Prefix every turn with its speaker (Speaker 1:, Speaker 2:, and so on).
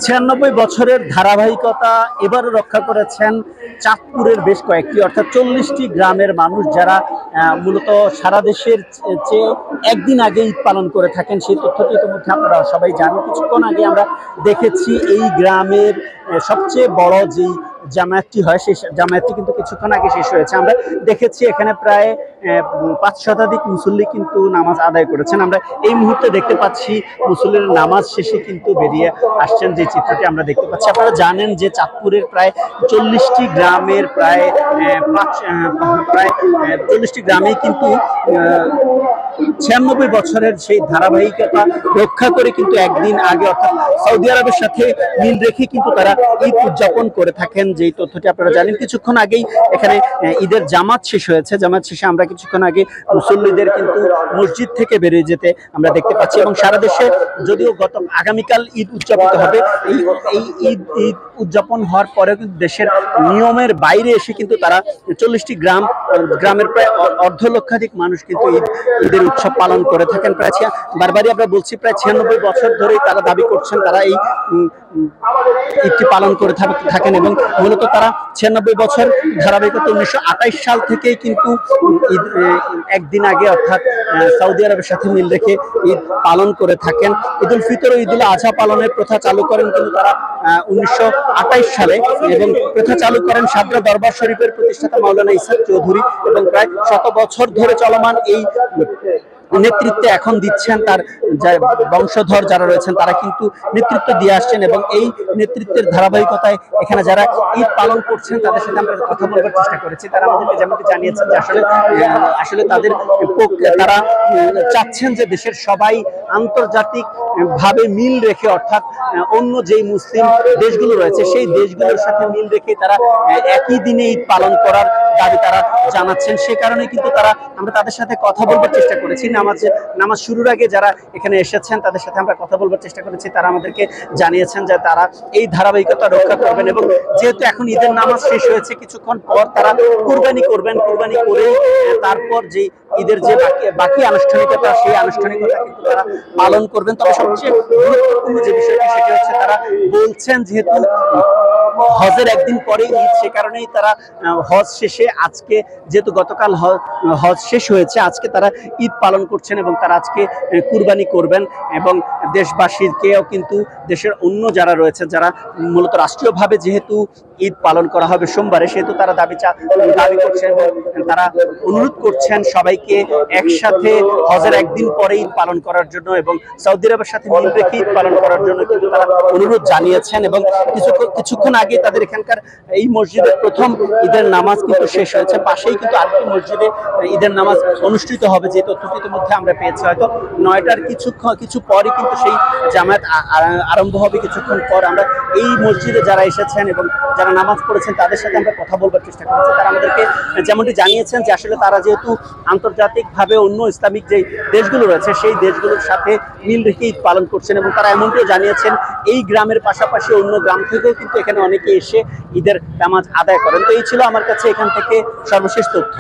Speaker 1: ৯৬ বছরের ধারাবাহিকতা এবারও রক্ষা করেছেন চাঁদপুরের বেশ কয়েকটি অর্থাৎ ৪০টি গ্রামের মানুষ যারা মূলত সারা দেশের চেয়ে একদিন আগে ঈদ পালন করে থাকেন। সেই তথ্যটি ইতিমধ্যে আপনারা সবাই জানেন। কিছুক্ষণ আগে আমরা দেখেছি এই গ্রামের সবচেয়ে বড় যেই জামায়াতটি হয় সেই জামায়াতটি কিন্তু কিছুক্ষণ আগে শেষ হয়েছে। আমরা দেখেছি এখানে প্রায় ৫ শতাধিক মুসল্লি কিন্তু নামাজ আদায় করেছেন। আমরা এই মুহূর্তে দেখতে পাচ্ছি মুসল্লির নামাজ শেষে কিন্তু বেরিয়ে আসছেন, যে চিত্রটি আমরা দেখতে পাচ্ছি। আপনারা জানেন যে চাঁদপুরের প্রায় ৪০টি গ্রামের প্রায় ৪০টি গ্রামেই কিন্তু ৯৬ বছরের সেই ধারাবাহিকতা রক্ষা করে কিন্তু একদিন আগে অর্থাৎ সৌদি আরবের সাথে মিল রেখে কিন্তু তারা ঈদ উদযাপন করে থাকেন, যেই তথ্যটি আপনারা জানেন। কিছুক্ষণ আগেই এখানে ঈদের জামাত শেষ হয়েছে। জামাত শেষে আমরা কিছুক্ষণ আগে মুসল্লিদের কিন্তু মসজিদ থেকে বেরিয়ে যেতে আমরা দেখতে পাচ্ছি। এবং সারা দেশে যদিও আগামীকাল ঈদ উদযাপিত হবে, এই ঈদ উদযাপন হওয়ার পরেও কিন্তু দেশের নিয়মের বাইরে এসে কিন্তু তারা ৪০টি গ্রামের প্রায় অর্ধ লক্ষাধিক মানুষ কিন্তু ঈদের উৎসব পালন করে থাকেন। প্রায় বারবারই আমরা বলছি প্রায় ৯৬ বছর ধরেই তারা দাবি করছেন তারা এই ঈদটি পালন করে থাকেন। এবং মূলত তারা ৯৬ বছর ধারাবাহিকতা ১৯২৮ সাল থেকেই কিন্তু ঈদ একদিন আগে অর্থাৎ সৌদি আরবের সাথে মিল রেখে ঈদ পালন করে থাকেন। ঈদ উল ফিতর ও ঈদ উল আজহা পালনের প্রথা চালু করেন কিন্তু তারা ১৯২৮ সালে, এবং প্রথা চালু করেন সাদরা দরবার শরীফের প্রতিষ্ঠাতা মাওলানা ইসহাক চৌধুরী। এবং প্রায় ১০০ বছর ধরে চলমান এই নেতৃত্বে এখন দিচ্ছেন তার বংশধর যারা রয়েছেন তারা কিন্তু নেতৃত্ব দিয়ে আসছেন। এবং এই নেতৃত্বের ধারাবাহিকতায় এখানে যারা ঈদ পালন করছেন তাদের সাথে আমরা কথা বলবার চেষ্টা করেছি। তারা আমাদেরকে যেমনটি জানিয়েছেন যে আসলে তারা চাচ্ছেন যে দেশের সবাই আন্তর্জাতিক ভাবে মিল রেখে অর্থাৎ অন্য যেই মুসলিম দেশগুলো রয়েছে সেই দেশগুলোর সাথে মিল রেখে তারা একই দিনে ঈদ পালন করার দাবি তারা জানাচ্ছেন। সে কারণে কিন্তু আমরা তাদের সাথে কথা বলবার চেষ্টা করেছি। নামাজ শুরুর আগে যারা এখানে এসেছেন তাদের সাথে আমরা কথা বলবার চেষ্টা করেছি। তারা আমাদেরকে জানিয়েছেন যে তারা এই ধারাবাহিকতা রক্ষা করবেন, এবং যেহেতু এখন ঈদের নামাজ শেষ হয়েছে কিছুক্ষণ পর তারা কুরবানি করবেন। কুরবানি করে তারপর যে ঈদের যে বাকি আনুষ্ঠানিকতা সেই আনুষ্ঠানিকতা কিন্তু তারা পালন করবেন। তবে সবচেয়ে গুরুত্বপূর্ণ যে বিষয়টি সেটি হচ্ছে তারা বলছেন যেহেতু হজের একদিন পরে ঈদ, সে কারণেই তারা হজ শেষে আজকে যেহেতু গতকাল হজ শেষ হয়েছে আজকে তারা ঈদ পালন করছেন এবং তারা আজকে কুরবানি করবেন। এবং দেশবাসীকেও কিন্তু দেশের অন্য যারা রয়েছে যারা মূলত রাষ্ট্রীয়ভাবে যেহেতু ঈদ পালন করা হবে সোমবারে, সেহেতু তারা দাবি করছেন এবং তারা অনুরোধ করছেন সবাইকে একসাথে হজের একদিন পরে ঈদ পালন করার জন্য এবং সৌদি আরবের সাথে মিল রেখে ঈদ পালন করার জন্য কিন্তু তারা অনুরোধ জানিয়েছেন। এবং কিছুক্ষণ আগে তাদের এখানকার এই মসজিদের প্রথম ঈদের নামাজ কিন্তু শেষ হয়েছে। পাশেই কিন্তু আরেকটি মসজিদে ঈদের নামাজ অনুষ্ঠিত হবে, যে তথ্যটির মধ্যে আমরা পেয়েছি। হয়তো ৯টার কিছু পরই কিন্তু সেই জামায়াত আরম্ভ হবে। কিছুক্ষণ পর আমরা এই মসজিদে যারা এসেছেন এবং যারা নামাজ পড়েছেন তাদের সাথে আমরা কথা বলবার চেষ্টা করেছি। তারা আমাদেরকে যেমনটি জানিয়েছেন যে আসলে তারা যেহেতু আন্তর্জাতিকভাবে অন্য ইসলামিক যে দেশগুলো রয়েছে সেই দেশগুলোর সাথে মিল রেখে ঈদ পালন করছেন, এবং তারা এমনটিও জানিয়েছেন এই গ্রামের পাশাপাশি অন্য গ্রাম থেকেও কিন্তু এখানে অনেকে এসে ঈদের নামাজ আদায় করেন। তো এই ছিল আমার কাছে এখান থেকে সর্বশেষ তথ্য।